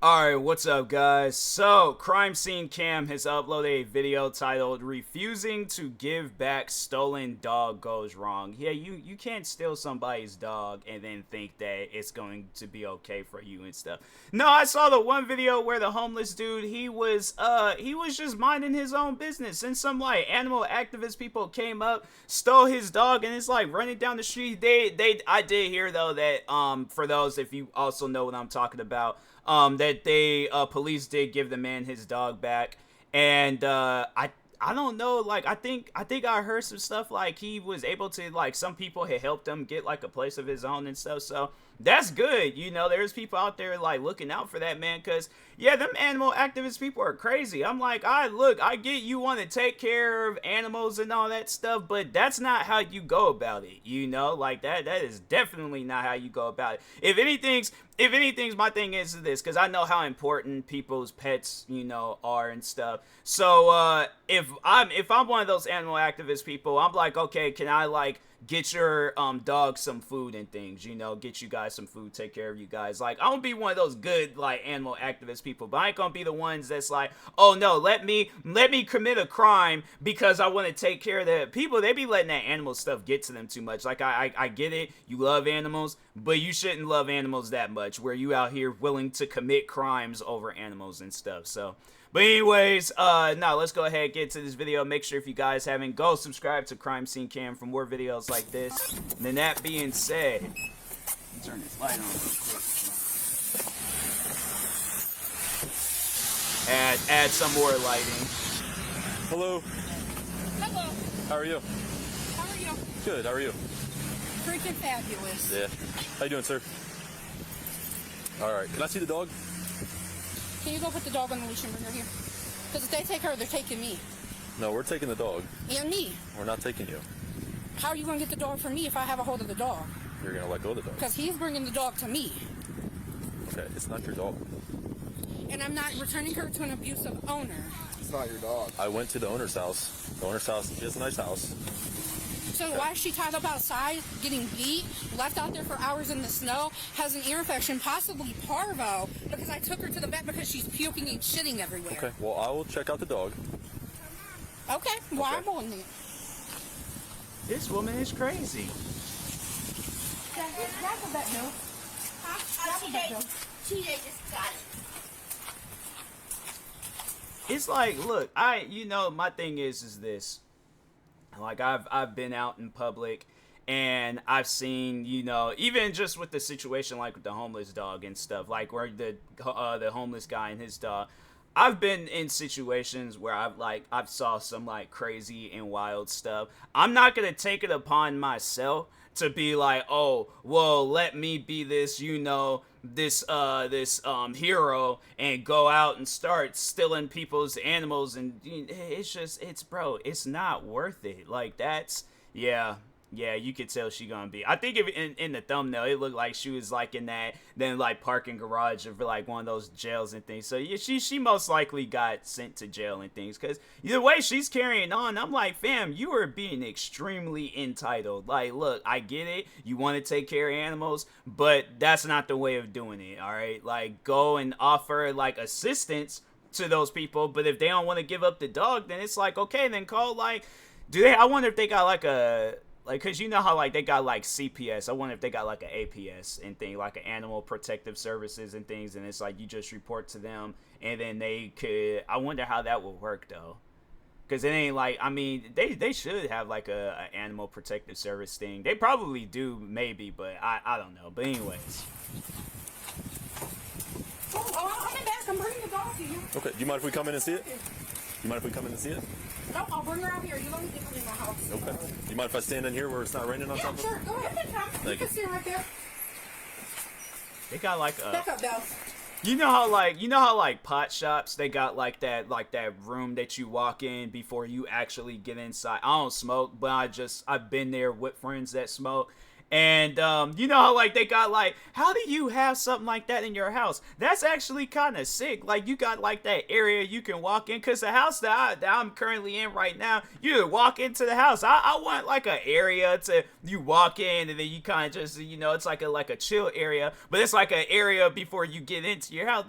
Alright, what's up guys? So, Crime Scene Cam has uploaded a video titled Refusing to Give Back Stolen Dog Goes Wrong. Yeah, you can't steal somebody's dog and then think that it's going to be okay for you and stuff. No, I saw the one video where the homeless dude, he was just minding his own business, and some like animal activist people came up, stole his dog, and it's like running down the street. I did hear though that for those, if you also know what I'm talking about, that police did give the man his dog back, and I don't know, like I think I heard some stuff like he was able to, like, some people had helped him get like a place of his own and stuff, so that's good. You know, there's people out there like looking out for that man, because yeah, them animal activist people are crazy. I'm like, I get you want to take care of animals and all that stuff, but that's not how you go about it, you know? Like that is definitely not how you go about it. If anything's my thing is this, because I know how important people's pets, you know, are and stuff. So if I'm one of those animal activist people, I'm like, okay, can I like get your dog some food and things, you know, get you guys some food, take care of you guys. Like, I'm gonna be one of those good like animal activist people, but I ain't gonna be the ones that's like, oh no, let me commit a crime because I want to take care of the people. They be letting that animal stuff get to them too much. Like, I get it, you love animals, but you shouldn't love animals that much where you out here willing to commit crimes over animals and stuff. So, but anyways, now let's go ahead and get to this video. Make sure if you guys haven't, go subscribe to Crime Scene Cam for more videos like this. And then that being said, turn this light on real quick. Add some more lighting. Hello. Hello. How are you? How are you? Good. How are you? Freaking fabulous. Yeah. How you doing, sir? All right. Can I see the dog? Can you go put the dog on the leash and bring her here? Because if they take her, they're taking me. No, we're taking the dog. And me. We're not taking you. How are you going to get the dog from me if I have a hold of the dog? You're gonna let go of the dog. Because he's bringing the dog to me. Okay, it's not your dog. And I'm not returning her to an abusive owner. It's not your dog. I went to the owner's house. The owner's house is a nice house. So why is she tied up outside, getting beat, left out there for hours in the snow, has an ear infection, possibly parvo, because I took her to the vet because she's puking and shitting everywhere. Okay, well, I will check out the dog. Okay, why Okay. I'm on it. This woman is crazy. Grab the vet bill. TJ just got it. It's like, look, you know, my thing is this. Like, I've been out in public, and I've seen, you know, even just with the situation like with the homeless dog and stuff, like where the homeless guy and his dog, I've been in situations where I've saw some like crazy and wild stuff. I'm not gonna take it upon myself to be like, oh, well, let me be this, you know, this hero and go out and start stealing people's animals, and bro, it's not worth it. Like, that's, yeah, you could tell she gonna be. I think if in the thumbnail it looked like she was like in that then like parking garage of like one of those jails and things. So yeah, she most likely got sent to jail and things, because the way she's carrying on, I'm like, fam, you are being extremely entitled. Like, look, I get it, you want to take care of animals, but that's not the way of doing it. All right, like, go and offer like assistance to those people, but if they don't want to give up the dog, then it's like, okay, then call, like, I wonder if they got like a, like, because you know how like they got like CPS, I wonder if they got like an APS and thing, like an Animal Protective Services and things, and it's like you just report to them and then they could, I wonder how that would work though, because it ain't like, I mean, they should have like a Animal Protective Service thing. They probably do, maybe, but I don't know. But anyways, Oh, I'm in back. I'm bringing the dog to you. Okay, do you mind if we come in and see it? You mind if we come in and see it? No, I'll bring her out here. You don't need to come in my house. Okay. Do you mind if I stand in here where it's not raining on Yeah, something? sure. Go ahead. You Thank can you. sit right there. they got like a, Back up, Belle. you know how like pot shops, they got like that room that you walk in before you actually get inside. I don't smoke, but I've been there with friends that smoke, And you know how like they got like, how do you have something like that in your house? That's actually kind of sick. Like you got like that area you can walk in, because the house that I'm currently in right now, you walk into the house. I want like an area to you walk in and then you kind of just, you know, it's like a chill area, but it's like an area before you get into your house.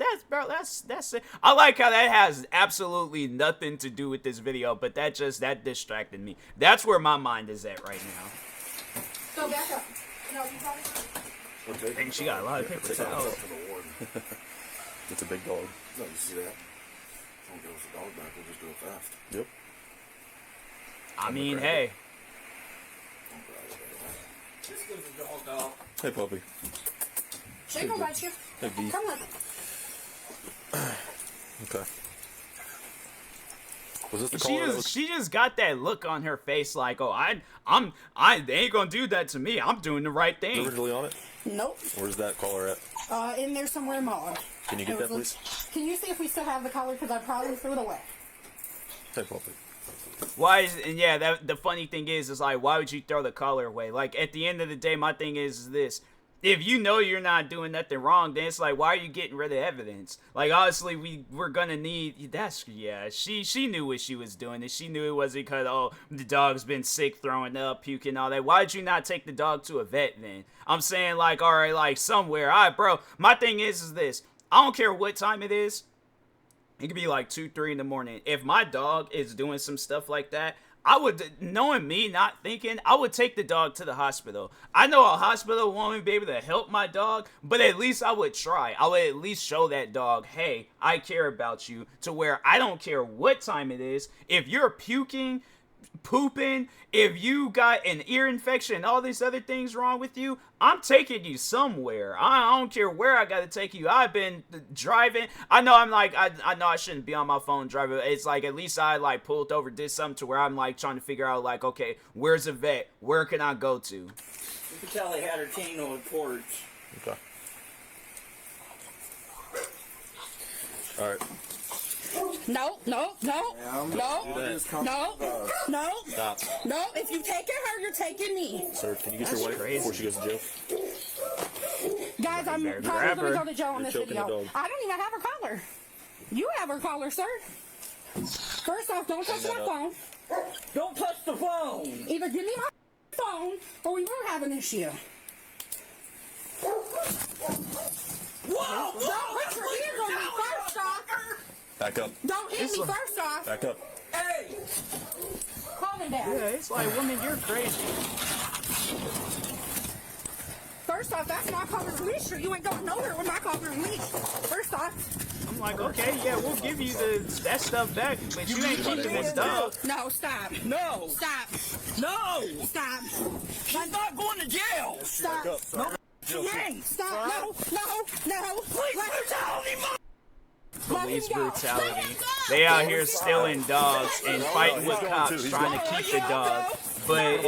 That's it. I like how that has absolutely nothing to do with this video, but that distracted me. That's where my mind is at right now. Go back up. No, you probably. Okay. And she got a lot of paper towels. It's a big dog. No, you see that? Don't give us the dog back, we'll just do it fast. Yep. I mean, hey. Just give the dog out. Hey, puppy. She ain't gonna bite you. Hey, B. Come on. Okay. Was this the collar? She just got that look on her face like, oh, they ain't gonna do that to me. I'm doing the right Is it thing. originally on it? Nope. Where's that collar at? In there somewhere, Mom. Can you get that, please? Can you see if we still have the collar? Because I probably threw it away. Hey, puppy. Why is, and yeah, the funny thing is like, why would you throw the collar away? Like, at the end of the day, my thing is this. If you know you're not doing nothing wrong, then it's like, why are you getting rid of evidence? Like, honestly, we're gonna need, she knew what she was doing, and she knew it wasn't because, oh, the dog's been sick, throwing up, puking, all that. Why did you not take the dog to a vet then? I'm saying, like, all right, like, somewhere. All right, bro, my thing is this. I don't care what time it is. It could be like 2, 3 in the morning. If my dog is doing some stuff like that, I would, knowing me, not thinking, I would take the dog to the hospital. I know a hospital won't be able to help my dog, but at least I would try. I would at least show that dog, hey, I care about you, to where I don't care what time it is. If you're puking, pooping, if you got an ear infection, all these other things wrong with you, I'm taking you somewhere. I don't care where I gotta take you. I've been driving. I know I'm like, I know I shouldn't be on my phone driving. It's like, at least I like pulled over, did something to where I'm like trying to figure out like, okay, where's a vet? Where can I go to? You can tell they had her chain on the porch. Okay. Alright. No. Stop. No, if you taking her, you're taking me. Sir, can you get That's your wife crazy. before she goes to jail? Guys, I'm better probably grab going to her. go to jail on this choking the video. dog. I don't even have her collar. You have her collar, sir. First off, don't touch my phone. Don't touch the phone! Either give me my phone or we will have an issue. Whoa! Don't put your hands on me first off. Back up. Don't hit me first off. Back up. Hey! Calm it down. Yeah, it's like, woman, you're crazy. First off, that's my collar and leash. You ain't going nowhere with my collar and leash. First off. I'm like, okay, yeah, we'll give you that stuff back, but you ain't keeping this dog. No, stop. No! Stop. No! Stop. She's not going to jail! Stop. No, she ain't! Stop. No. Police brutality, Police brutality. They out here stealing dogs and fighting with cops trying to keep the dog. But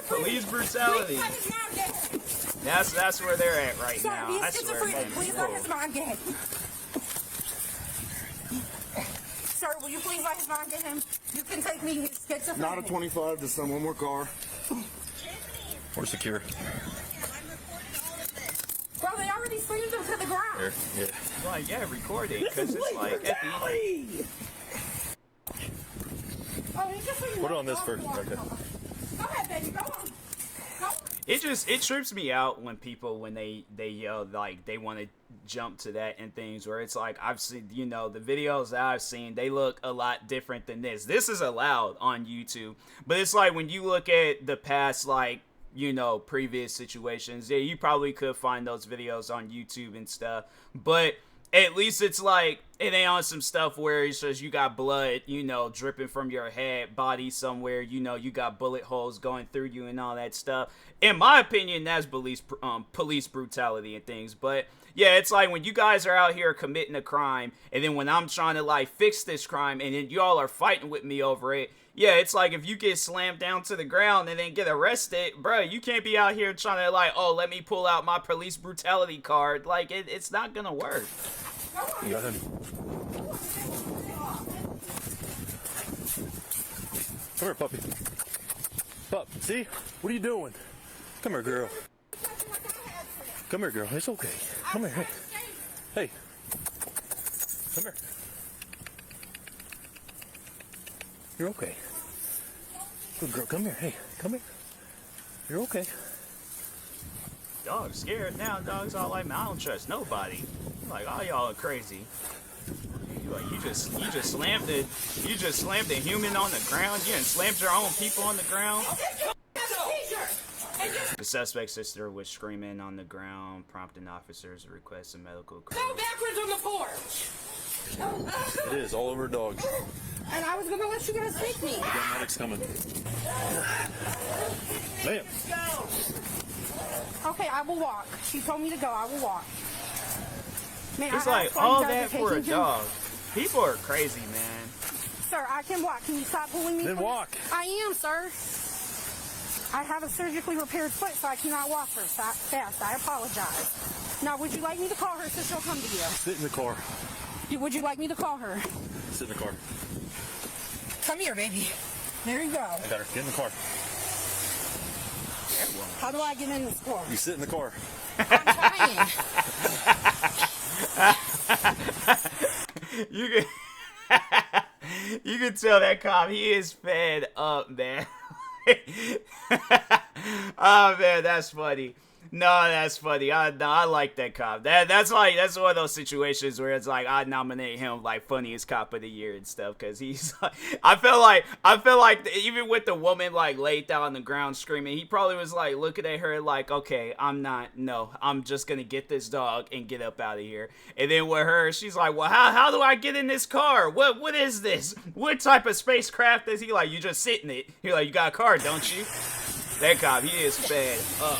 police brutality. That's where they're at right now. I swear, man. Please let his mom get him. Sir, will you please let his mom get him? You can take me. He's schizophrenic. Not a 25, just send one more car. We're secure. Bro, they already slammed him to the ground. Here. Yeah. Like, yeah, record it, because it's like, at the Oh, he just Put it on this first. Okay. Go ahead, baby. Go on. Go. it trips me out when people, when they yell, like, they want to jump to that and things, where it's like, I've seen, you know, the videos that I've seen, they look a lot different than this. This is allowed on YouTube, but it's like, when you look at the past, like, you know, previous situations, yeah, you probably could find those videos on YouTube and stuff, but at least it's like, it ain't on some stuff where it says you got blood, you know, dripping from your head, body somewhere, you know, you got bullet holes going through you and all that stuff. In my opinion, that's police brutality and things. But yeah, it's like when you guys are out here committing a crime, and then when I'm trying to like fix this crime, and then y'all are fighting with me over it, yeah, it's like if you get slammed down to the ground and then get arrested, bro, you can't be out here trying to like, oh, let me pull out my police brutality card. Like, it's not gonna work. You got him. Come here, puppy. Pup, see? What are you doing? Come here, girl. Come here, girl. It's okay. Come here. Hey. Hey. Come here. You're okay. Good girl. Come here. Hey. Come here. You're okay. Dog's scared now. Dog's all like, I don't trust nobody. Like, all y'all are crazy. You just slammed it. You just slammed a human on the ground. You done slammed your own people on the ground. The suspect's sister was screaming on the ground, prompting officers to request a medical crew. Go backwards on the porch. It is all over dogs. And I was gonna let you guys take me. The medic's coming. Ma'am. Okay, I will walk. She told me to go. I will walk. Man, It's I like asked why all you guys that are for a taking him. dog. People are crazy, man. Sir, I can walk. Can you stop pulling me? Then from- walk. I am, sir. I have a surgically repaired foot, so I cannot walk her fast. I apologize. Now, would you like me to call her so she'll come to you? Sit in the car. Would you like me to call her? Sit in the car. Come here, baby. There you go. I got her. Get in the car. How do I get in this car? You sit in the car. I'm trying. You can tell that cop, he is fed up, man. Oh man, that's funny. No, that's funny. I like that cop. That's one of those situations where it's like I nominate him like funniest cop of the year and stuff because he's like, I feel like even with the woman like laid down on the ground screaming, he probably was like looking at her like, okay, I'm just gonna get this dog and get up out of here. And then with her, she's like, well, how do I get in this car? What is this? What type of spacecraft is he? Like, you just sit in it. You're like, you got a car, don't you? That cop, he is fed up.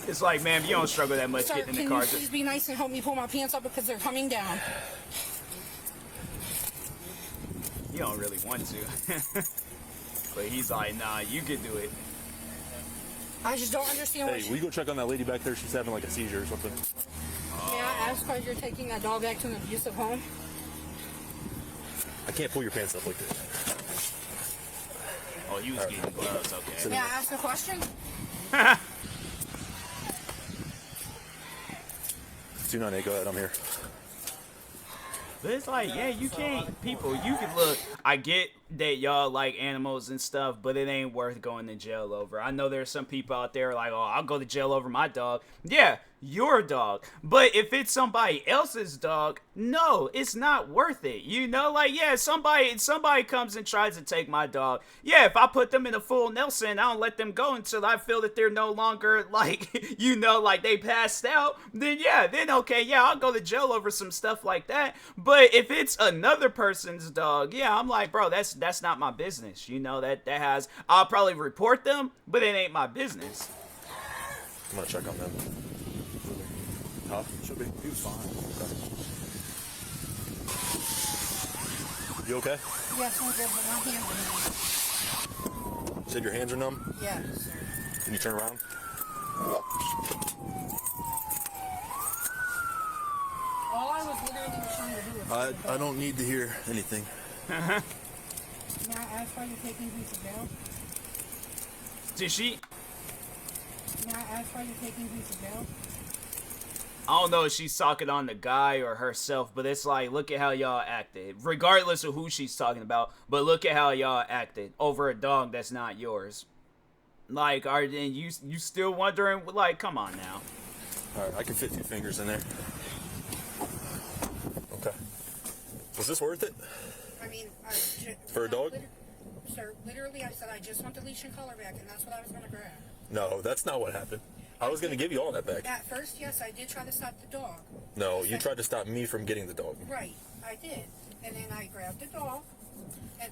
It's like, man, you don't struggle that much Sir, getting in the can car. you please be nice and help me pull my pants up because they're coming down? You don't really want to. But he's like, nah, you can do it. I just don't understand what Hey, will you go check on that lady back there? She's having like a seizure or something. May I ask why you're taking that dog back to an abusive home? I can't pull your pants up like this. Oh, he was getting gloves, okay. May I ask a question? 298, go ahead, I'm here. But it's like, yeah, you can't, you can look, I get that y'all like animals and stuff, but it ain't worth going to jail over. I know there's some people out there like, oh, I'll go to jail over my dog. Yeah, your dog. But if it's somebody else's dog, no, it's not worth it. You know, like, yeah, somebody comes and tries to take my dog. Yeah, if I put them in a full Nelson, I don't let them go until I feel that they're no longer, like, you know, like they passed out, then yeah, then okay, yeah, I'll go to jail over some stuff like that. But if it's another person's dog, yeah, I'm like, bro, that's not my business. You know, I'll probably report them, but it ain't my business. I'm gonna check on them. Huh? Should be. He was fine. Okay. You okay? Yes, I'm good, but my hands are numb. You said your hands are numb? Yes. Can you turn around? All I was literally trying to do was... I don't need to hear anything. May I ask why you're taking me to jail? Did she? May I ask why you're taking me to jail? I don't know if she's talking on the guy or herself, but it's like, look at how y'all acted. Regardless of who she's talking about, but look at how y'all acted over a dog that's not yours. Like, are you still wondering? Like, come on now. All right, I can fit 2 fingers in there. Okay. Was this worth it? I mean, For a dog? Sir, literally, I said I just want the leash and collar back, and that's what I was going to grab. No, that's not what happened. I was going to give you all that back. At first, yes, I did try to stop the dog. No, you tried to stop me from getting the dog. Right, I did. And then I grabbed the dog.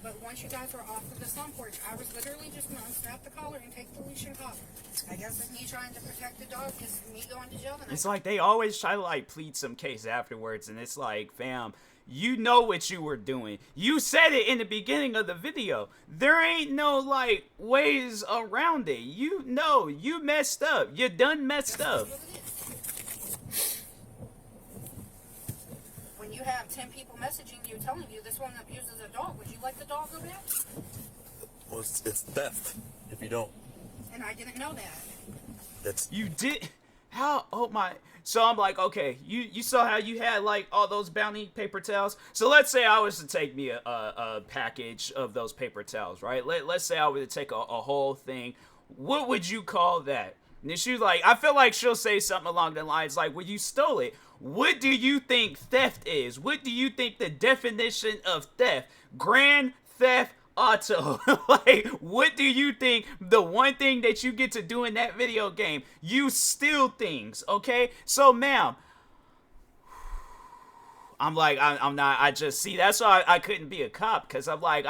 But once you guys were off of the sun porch, I was literally just going to unsnap the collar and take the leash and collar. I guess with me trying to protect the dog is me going to jail tonight. It's like they always try to like plead some case afterwards, and it's like, fam, you know what you were doing. You said it in the beginning of the video. There ain't no like ways around it. You know you messed up. You done messed up. When you have 10 people messaging you telling you this one abuses a dog, would you let the dog go back? Well, it's theft if you don't. And I didn't know that. It's You did? How? Oh my. So I'm like, okay, you saw how you had like all those bounty paper towels. So let's say I was to take me a package of those paper towels, right? Let's say I were to take a whole thing. What would you call that? And she's like, I feel like she'll say something along the lines like, well, you stole it. What do you think theft is? What do you think the definition of theft? Grand theft auto. Like, what do you think the one thing that you get to do in that video game? You steal things, okay? So, ma'am, I'm like, I'm not, I just, see, that's why I couldn't be a cop, because I'm like,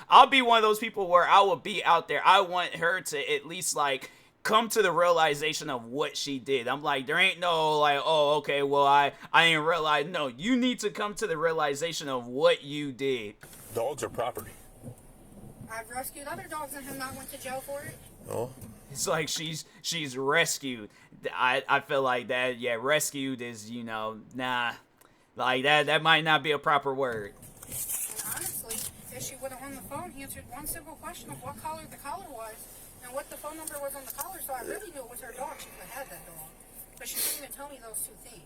I'll be one of those people where I will be out there. I want her to at least, like, come to the realization of what she did. I'm like, there ain't no, like, oh, okay, well, I didn't realize. No, you need to come to the realization of what you did. dogs are property. I've rescued other dogs and have not went to jail for it. Oh, It's like she's rescued. I feel like that, yeah, rescued is, you know, nah, like that might not be a proper word. And honestly, if she would have on the phone answered one simple question of what color the collar was and what the phone number was on the collar, so I really knew it was her dog, she could have had that dog. But she couldn't even tell me those two things.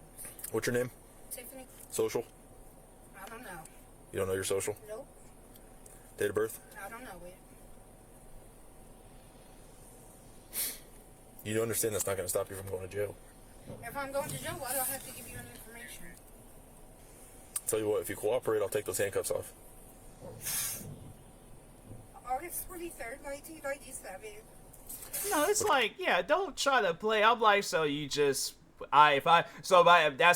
what's your name? Tiffany, Social? I don't know. You don't know your social? Nope, Date of birth? I don't know it. You understand that's not going to stop you from going to jail. If I'm going to jail, why do I have to give you any information? Tell you what, if you cooperate, I'll take those handcuffs off. August 23rd, 1997. No, it's like, yeah, don't try to play. I'm like, so you just, that's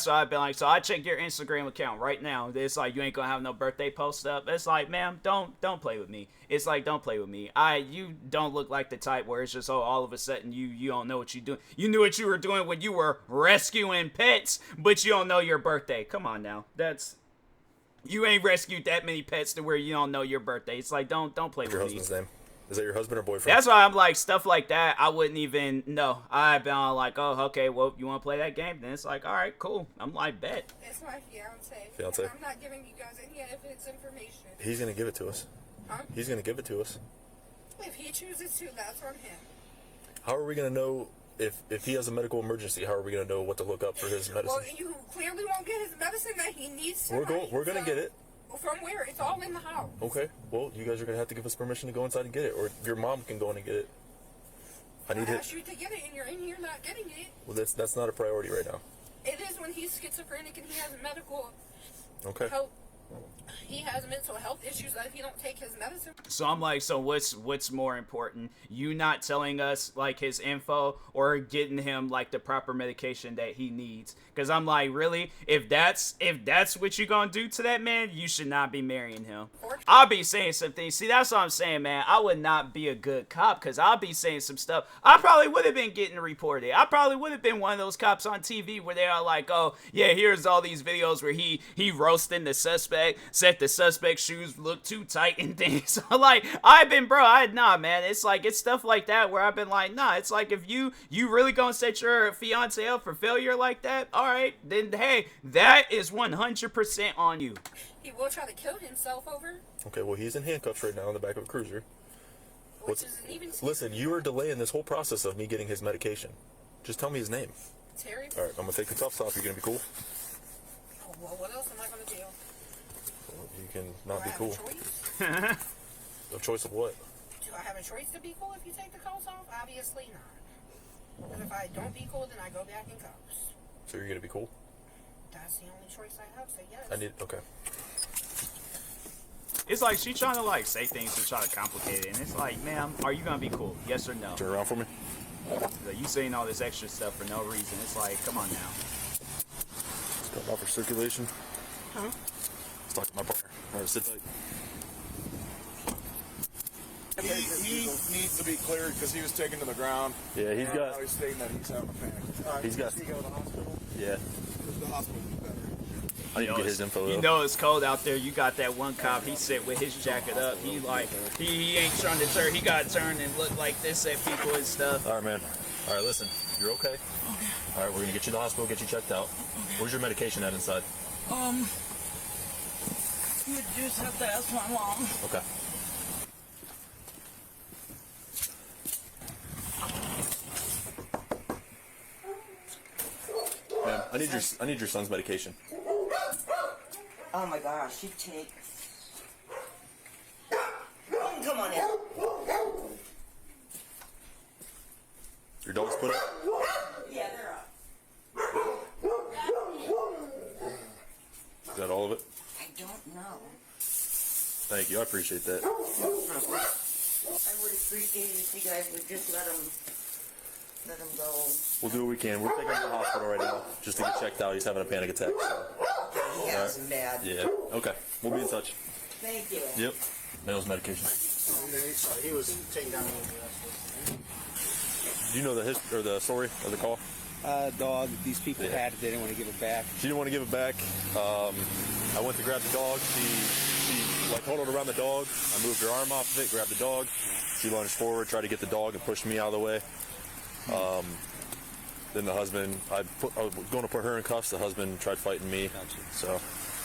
what I've been like. So I check your Instagram account right now. It's like, you ain't gonna have no birthday post up. It's like, ma'am, don't play with me. It's like, don't play with me. You don't look like the type where it's just, oh, all of a sudden you don't know what you're doing. You knew what you were doing when you were rescuing pets, but you don't know your birthday. Come on now, you ain't rescued that many pets to where you don't know your birthday. It's like, don't play with Your me. husband's name? Is that your husband or boyfriend? That's why I'm like, stuff like that, I wouldn't even know. I've been all like, oh, okay, well, you want to play that game? Then it's like, all right, cool. I'm like, bet. It's my fiance. Fiance? I'm not giving you guys any evidence information. He's going to give it to us. Huh? He's going to give it to us. If he chooses to, that's on him. How are we going to know if he has a medical emergency? How are we going to know what to look up for his medicine? Well, you clearly won't get his medicine that he needs We're tonight. going to get it. Well, from where? It's all in the house. Okay. Well, you guys are going to have to give us permission to go inside and get it, or your mom can go in and get it. I need asked it. you to get it, and you're in here not getting it. Well, that's not a priority right now. It is when he's schizophrenic and he has medical Okay. health. He has mental health issues that if he don't take his medicine. So I'm like, so what's more important? You not telling us like his info or getting him like the proper medication that he needs? Because I'm like, really? If that's what you're gonna do to that man, you should not be marrying him. I'll be saying some things. See, that's what I'm saying, man. I would not be a good cop because I'll be saying some stuff. I probably would have been getting reported. I probably would have been one of those cops on TV where they are like, oh yeah, here's all these videos where he roasting the suspect, said the suspect's shoes look too tight and things. Like, nah, man. It's like, it's stuff like that where I've been like, nah. It's like, if you really gonna set your fiance up for failure like that, all right, then hey, that is 100% on you. He will try to kill himself over. Okay. Well, he's in handcuffs right now in the back of a cruiser. Which isn't even. Listen, you are delaying this whole process of me getting his medication. Just tell me his name. Terry. All right. I'm gonna take the cuffs off. You're gonna be cool. Oh, well, what else am I gonna do? Well, you can not be Do I cool. have a choice? A choice of what? Do I have a choice to be cool if you take the cuffs off? Obviously not. But if I don't be cool, then I go back in cuffs. So you're gonna be cool? That's the only choice I have, so yes. Okay. It's like she trying to like say things to try to complicate it, and it's like, ma'am, are you gonna be cool? Yes or no? Turn around for me. Like, you saying all this extra stuff for no reason. It's like, come on now. Cut off for circulation. Huh? Let's talk to my partner. All right, sit tight. He needs to be cleared because he was taken to the ground. Yeah, he's got. Now he's stating that he's having a panic. He's got. Does he go to the hospital? Yeah. The hospital is better. I need to get his info. You though. know it's cold out there. You got that one cop. He sit with his jacket up. He like he ain't trying to turn. He got to turn and look like this at people and stuff. All right, man. All right, listen. You're okay. Okay. All right, we're gonna get you to the hospital, get you checked out. Where's your medication at inside? You just have to ask my mom. Okay. Ma'am, I need your son's medication. Oh my gosh, you take. Come on in. Your dog's put up? Yeah, they're up. Is that all of it? I don't know. Thank you. I appreciate that. I would appreciate it if you guys would just let him go. We'll do what we can. We're taking him to the hospital right now just to get checked out. He's having a panic attack. So. He has some bad. Yeah. Okay. We'll be in touch. Thank you. Yep. Male's medication. He was taken down. Do you know the story of the call? Dog. These people had it. They didn't want to give it back. She didn't want to give it back. I went to grab the dog. She like huddled around the dog. I moved her arm off of it, grabbed the dog. She lunged forward, tried to get the dog, and pushed me out of the way. Then the husband, I was going to put her in cuffs. The husband tried fighting me. Gotcha. So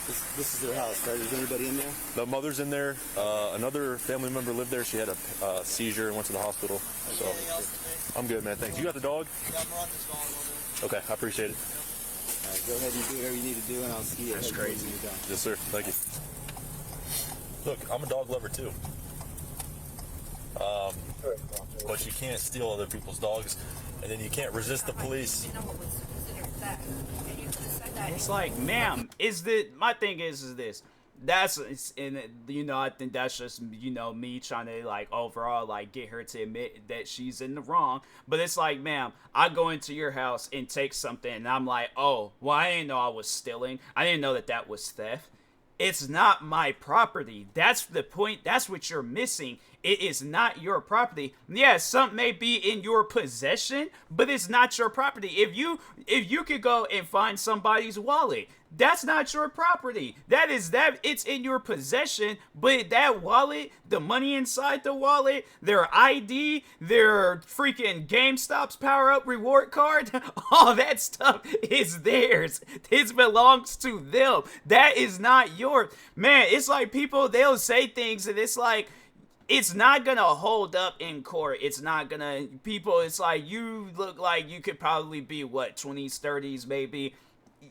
This is their house, right? Is anybody in there? the mother's in there. Another family member lived there. She had a seizure and went to the hospital. So I'm good, man. Thanks. You got the dog? Yeah, I'm running this dog over. Okay, I appreciate it. All right, go ahead and do whatever you need to do, and I'll see you. That's crazy. When you're done. Yes, sir. Thank you. Look, I'm a dog lover too. But you can't steal other people's dogs, and then you can't resist the police. You know what was considered theft, and you could have said that. It's like, ma'am, my thing is this. I think that's just, me trying to, like, overall, like, get her to admit that she's in the wrong. But it's like, ma'am, I go into your house and take something, and I'm like, oh, well, I didn't know I was stealing. I didn't know that was theft. It's not my property. That's the point. That's what you're missing. It is not your property. Yes, something may be in your possession, but it's not your property. If you could go and find somebody's wallet, that's not your property. It's in your possession, but that wallet, the money inside the wallet, their ID, their freaking GameStop's power-up reward card, all that stuff is theirs. It belongs to them. That is not yours. Man, it's like they'll say things and it's like, it's not gonna hold up in court. It's like, you look like you could probably be, 20s, 30s, maybe.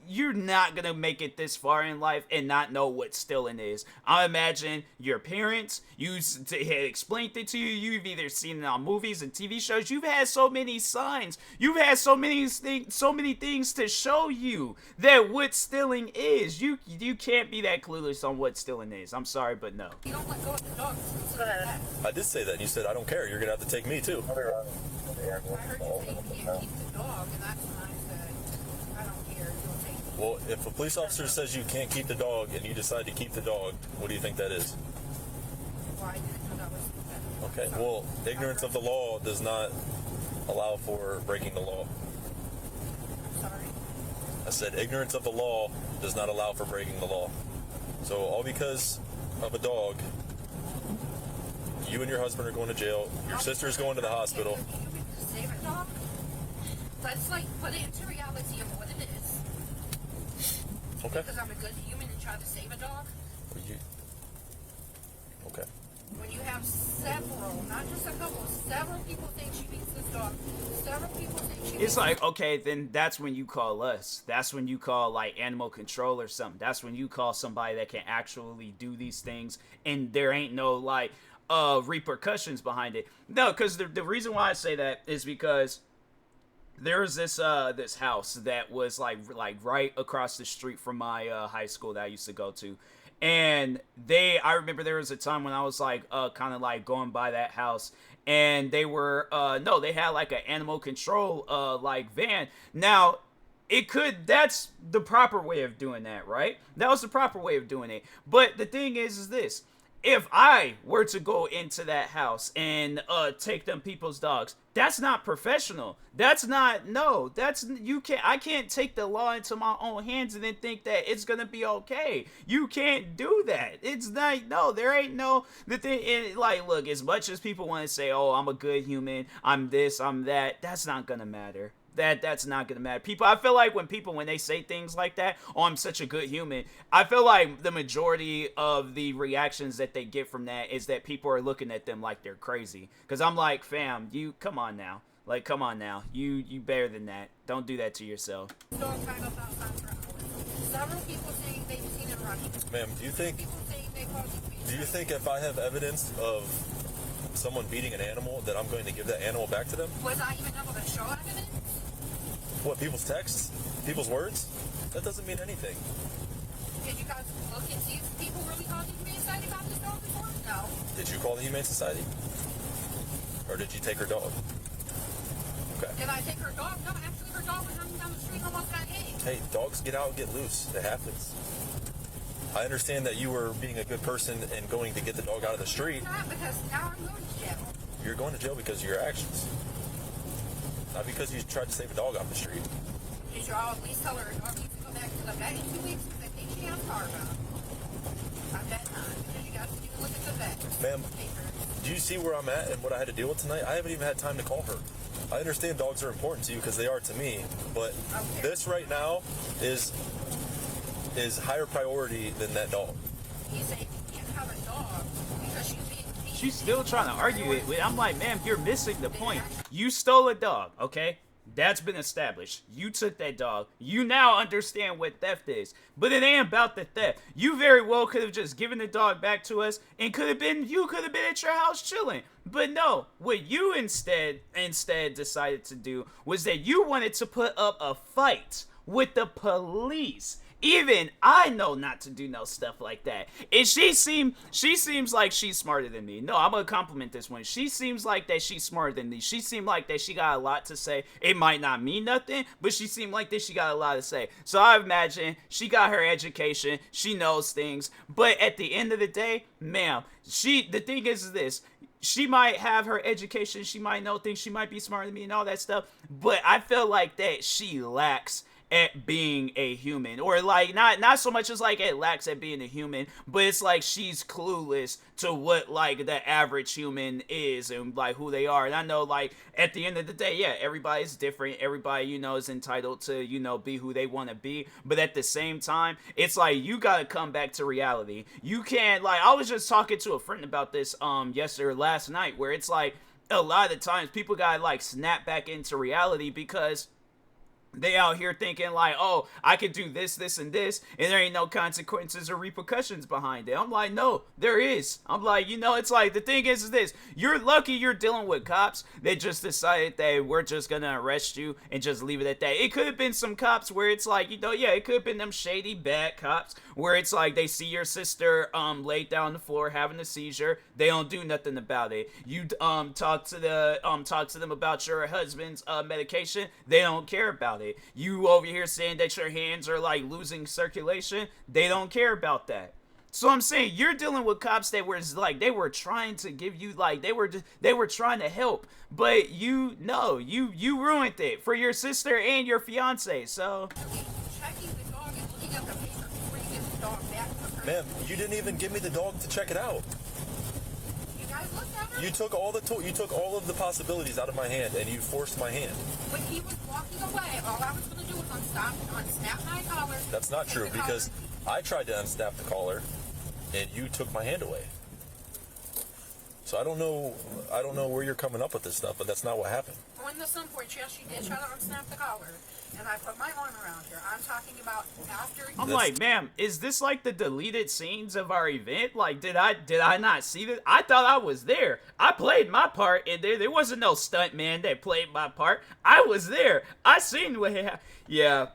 You're not gonna make it this far in life and not know what stealing is. I imagine your parents had explained it to you. You've either seen it on movies and TV shows. You've had so many signs. You've had so many things to show you that what stealing is. You can't be that clueless on what stealing is. I'm sorry, but no. You don't let go of the dog. It's considered theft. I did say that, and you said, I don't care. You're going to have to take me, too. I heard you say you can't keep the dog, and that's when I said, I don't care. You'll take it. Well, if a police officer says you can't keep the dog and you decide to keep the dog, what do you think that is? Well, I didn't know that was theft. Okay, well, ignorance of the law does not allow for breaking the law. I'm sorry. I said ignorance of the law does not allow for breaking the law. So all because of a dog, you and your husband are going to jail, your sister's going to the hospital. Human to save a dog? Let's put it into reality of what it is. Okay. Because I'm a good human and try to save a dog. Okay. When you have several, not just a couple, several people think she beats this dog. Several people think she beats It's like, okay, then that's when you call us. That's when you call, like, animal control or something. That's when you call somebody that can actually do these things, and there ain't no, like, repercussions behind it. No, because the reason why I say that is because there's this house that was like right across the street from my high school that I used to go to. And I remember there was a time when I was like, kind of like going by that house, and they were, they had like an animal control, like van. Now, that's the proper way of doing that, right? That was the proper way of doing it. But the thing is this, if I were to go into that house and, take them people's dogs, that's not professional. I can't take the law into my own hands and then think that it's gonna be okay. You can't do that. It's not, no, there ain't no, the thing, like, look, as much as people want to say, oh, I'm a good human, I'm this, I'm that, that's not gonna matter. that's not gonna matter. People, I feel like when they say things like that, oh, I'm such a good human, I feel like the majority of the reactions that they get from that is that people are looking at them like they're crazy. Because I'm like, fam, you come on now. Like, come on now. You better than that. Don't do that to yourself. Dog tied up outside for hours. Several people saying they've seen it running. Ma'am, do you think People saying they called you. if I have evidence of someone beating an animal that I'm going to give that animal back to them? Was I even able to show evidence? What, people's texts? People's words? That doesn't mean anything. Did you guys look and see if people really called the Humane Society about this dog before? No. Did you call the Humane Society? Or did you take her dog? Okay. Did I take her dog? No, actually her dog was running down the street almost got hit. Hey, dogs get out and get loose. It happens. I understand that you were being a good person and going to get the dog out of the street. Not because now I'm going to jail. You're going to jail because of your actions. Not because you tried to save a dog off the street. Did you all at least tell her her dog needs to go back to the vet in 2 weeks? Because I think she has cargo. I bet not. Because you guys didn't even look at the vet. Ma'am, do you see where I'm at and what I had to deal with tonight? I haven't even had time to call her. I understand dogs are important to you because they are to me, but this right now is higher priority than that dog. You say you can't have a dog because she's being... She's still trying to argue it. I'm like, ma'am, you're missing the point. You stole a dog, okay? That's been established. You took that dog. You now understand what theft is. But it ain't about the theft. You very well could have just given the dog back to us and you could have been at your house chilling. But no, what you instead decided to do was that you wanted to put up a fight with the police. Even I know not to do no stuff like that. And she seems like she's smarter than me. No, I'm gonna compliment this one. She seems like that she's smarter than me. She seemed like that she got a lot to say. It might not mean nothing, but she seemed like that she got a lot to say. So I imagine she got her education. She knows things. But at the end of the day, ma'am, the thing is this. She might have her education. She might know things. She might be smarter than me and all that stuff. But I feel like that she lacks at being a human, or like not so much as like it lacks at being a human, but it's like she's clueless to what like the average human is and like who they are. And I know like at the end of the day, yeah, everybody's different. Everybody, you know, is entitled to, you know, be who they want to be. But at the same time, it's like you gotta come back to reality. You can't, like, I was just talking to a friend about this yesterday or last night, where it's like a lot of times people gotta like snap back into reality because they out here thinking like, oh, I could do this, this, and this, and there ain't no consequences or repercussions behind it. I'm like, no, there is. I'm like, you know, it's like, the thing is this. You're lucky you're dealing with cops that just decided that we're just gonna arrest you and just leave it at that. It could have been some cops where it's like, you know, yeah, it could have been them shady, bad cops where it's like they see your sister laid down on the floor having a seizure. They don't do nothing about it. You talk to them about your husband's medication. They don't care about it. You over here saying that your hands are like losing circulation. They don't care about that. So I'm saying you're dealing with cops that were like, they were trying to give you, like, they were trying to help, but you ruined it for your sister and your fiance. So Checking the dog and looking at the paper before you get the dog back to her. Ma'am, you didn't even give me the dog to check it out. You guys looked at her? You took all of the possibilities out of my hand and you forced my hand. When he was walking away, all I was going to do was unsnap my collar. That's not true, because I tried to unsnap the collar and you took my hand away. So I don't know where you're coming up with this stuff, but that's not what happened. When the sun porch, yes, she did try to unsnap the collar, and I put my arm around her. I'm talking about after. I'm like, ma'am, is this like the deleted scenes of our event? Like, did I not see this? I thought I was there. I played my part, and there wasn't no stunt man that played my part. I was there. I seen what happened. Yeah.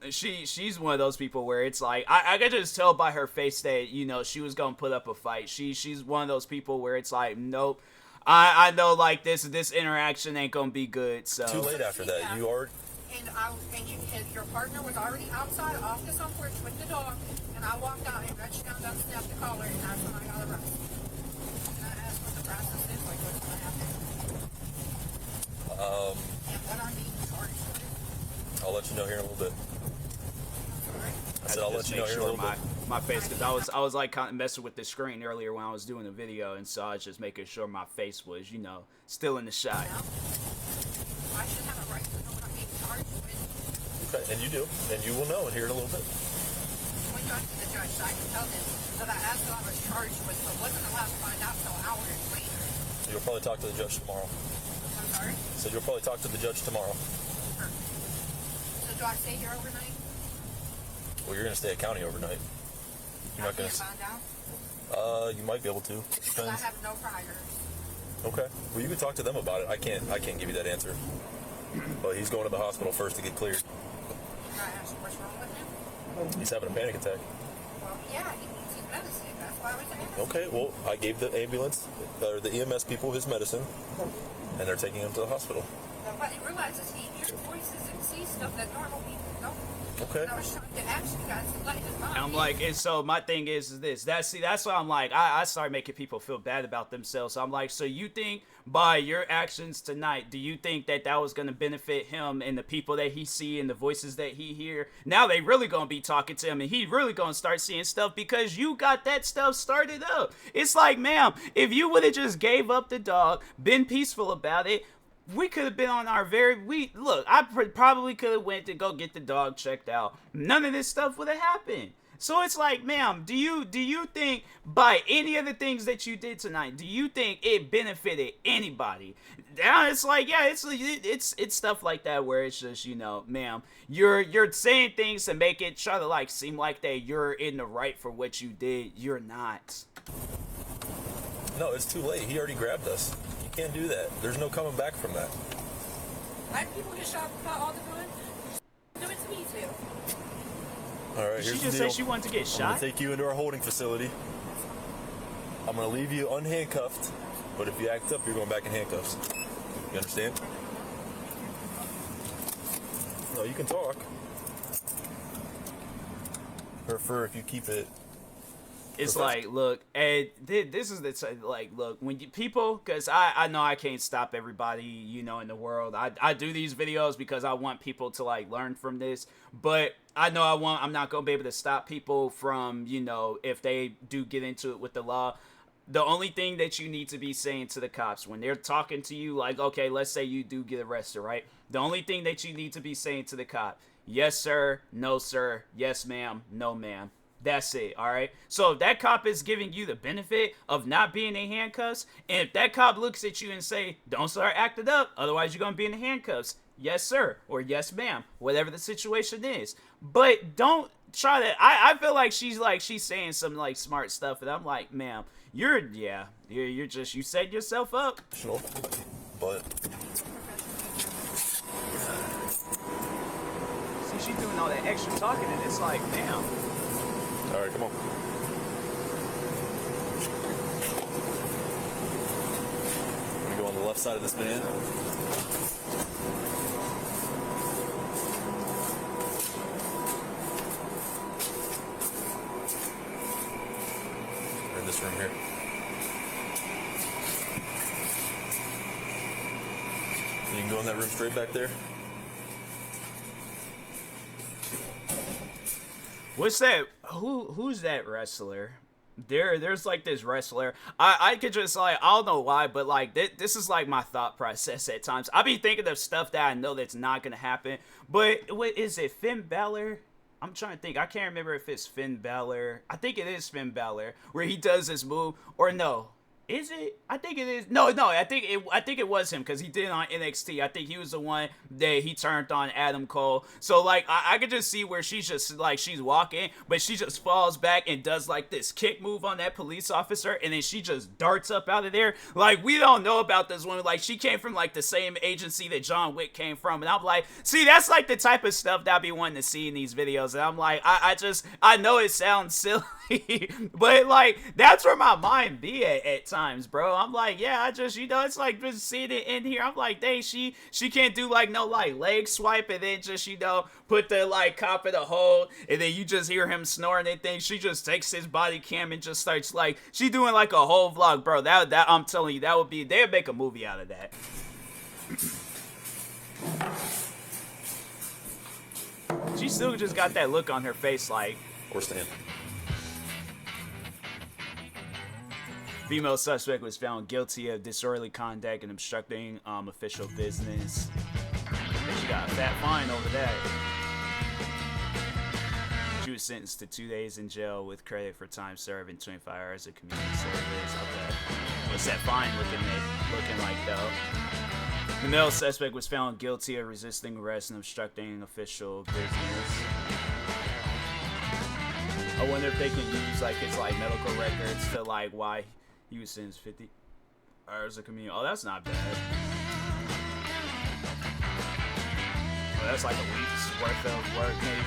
She's one of those people where it's like I could just tell by her face that, you know, she was gonna put up a fight. She's one of those people where it's like, nope, I know like this interaction ain't gonna be good. So too late after that. You are. And your partner was already outside off the sun porch with the dog, and I walked out and reached down to unsnap the collar, and that's when I got arrested. And I asked what the process is, like what's gonna happen. And what I'm being charged with. I'll let you know here in a little bit. I said I'll let you know here in a little bit. My face, because I was like kind of messing with the screen earlier when I was doing the video, and so I was just making sure my face was, you know, still in the shot. I should have a right to know And you do. And you will know here in a little bit. When you talk to the judge, I can tell them that that's what I was charged with, but wasn't allowed to find out until hours later. You'll probably talk to the judge tomorrow. I'm sorry? So you'll probably talk to the judge tomorrow. Sure. So do I stay here overnight? Well, you're going to stay at county overnight. You're not going to. Find out? You might be able to. Because I have no priors. Okay. Well, you can talk to them about it. I can't give you that answer. But he's going to the hospital first to get cleared. Can I ask what's wrong with him? He's having a panic attack. Well, yeah, he needs his medicine. That's why I was asking. Okay. Well, I gave the ambulance or the EMS people his medicine, and they're taking him to the hospital. Nobody realizes he hears voices and sees stuff that normal people don't. Okay. And I was trying to ask you guys to let his mind. I'm like, and so my thing is this. That's why I'm like, I started making people feel bad about themselves. So I'm like, so you think by your actions tonight, do you think that was going to benefit him and the people that he see and the voices that he hear? Now they really going to be talking to him and he really going to start seeing stuff because you got that stuff started up. It's like, ma'am, if you would have just gave up the dog, been peaceful about it, we could have been on our look, I probably could have went to go get the dog checked out. None of this stuff would have happened. So it's like, ma'am, do you think by any of the things that you did tonight, do you think it benefited anybody? Now it's like, yeah, it's stuff like that where it's just, you know, ma'am, you're saying things to make it try to like seem like that you're in the right for what you did. You're not. No, it's too late. He already grabbed us. You can't do that. There's no coming back from that. Like people get shot all the time. Do it to me too. All right, Did here's she just the deal. say she wanted to get I'm shot? gonna take you into our holding facility. I'm gonna leave you unhandcuffed, but if you act up, you're going back in handcuffs. You understand? No, you can talk. Prefer if you keep it. It's like, look, and this is the like, look, when you people, because I know I can't stop everybody, you know, in the world. I do these videos because I want people to like learn from this, but I know I'm not gonna be able to stop people from, you know, if they do get into it with the law. The only thing that you need to be saying to the cops when they're talking to you, like, okay, let's say you do get arrested, right? The only thing that you need to be saying to the cop, yes, sir, no, sir, yes, ma'am, no, ma'am. That's it, all right? So if that cop is giving you the benefit of not being in handcuffs, and if that cop looks at you and say, don't start acting up, otherwise you're going to be in the handcuffs, yes, sir, or yes, ma'am, whatever the situation is. But don't try to, I feel like she's saying some, like, smart stuff, and I'm like, ma'am, you're just, you set yourself up. But See, she's doing all that extra talking, and it's like, ma'am. all right, come on. I'm gonna go on the left side of this van. We're in this room here. You can go in that room straight back there. What's that? Who's that wrestler? There's like this wrestler. I could just like, I don't know why, but like this is like my thought process at times. I be thinking of stuff that I know that's not gonna happen. But what is it? Finn Balor? I'm trying to think. I can't remember if it's Finn Balor. I think it is Finn Balor where he does this move, or no. Is it? I think it is. No. I think it was him because he did it on NXT. I think he was the one that he turned on Adam Cole. So like I could just see where she's just like she's walking, but she just falls back and does like this kick move on that police officer, and then she just darts up out of there. Like we don't know about this woman. Like she came from like the same agency that John Wick came from, and I'm like, see, that's like the type of stuff that I be wanting to see in these videos. And I'm like, I know it sounds silly, but like that's where my mind be at times, bro. I'm like, yeah, I just, you know, it's like just seeing it in here. I'm like, dang, she can't do like no like leg swipe and then just, you know, put the like cop in a hold and then you just hear him snoring and things. She just takes his body cam and just starts like, she doing like a whole vlog, bro. That I'm telling you, that would be, they'd make a movie out of that. She still just got that look on her face like, Or stand. female suspect was found guilty of disorderly conduct and obstructing official business. And she got a fat fine over that. She was sentenced to 2 days in jail with credit for time served and 25 hours of community service. Okay. What's that fine looking like, though? The male suspect was found guilty of resisting arrest and obstructing official business. I wonder if they can use like his like medical records to like why he was sentenced 50 hours of community. Oh, that's not bad. Well, that's like a week's worth of work, maybe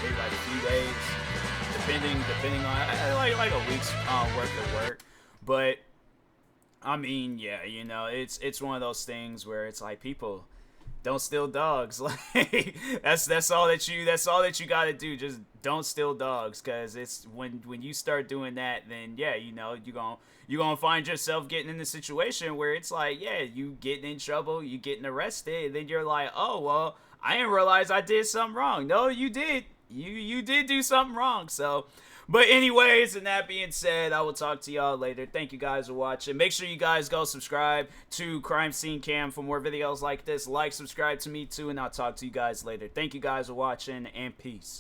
like a few days, depending on like a week's worth of work. But I mean, yeah, you know, it's one of those things where it's like, people, don't steal dogs. Like that's all that you gotta do. Just don't steal dogs, cause it's when you start doing that, then yeah, you know, you're gonna find yourself getting in a situation where it's like, yeah, you getting in trouble, you getting arrested, and then you're like, oh well, I didn't realize I did something wrong. No, you did. You did do something wrong. So, but anyways, and that being said, I will talk to y'all later. Thank you guys for watching. Make sure you guys go subscribe to Crime Scene Cam for more videos like this. Like, subscribe to me too, and I'll talk to you guys later. Thank you guys for watching, and peace.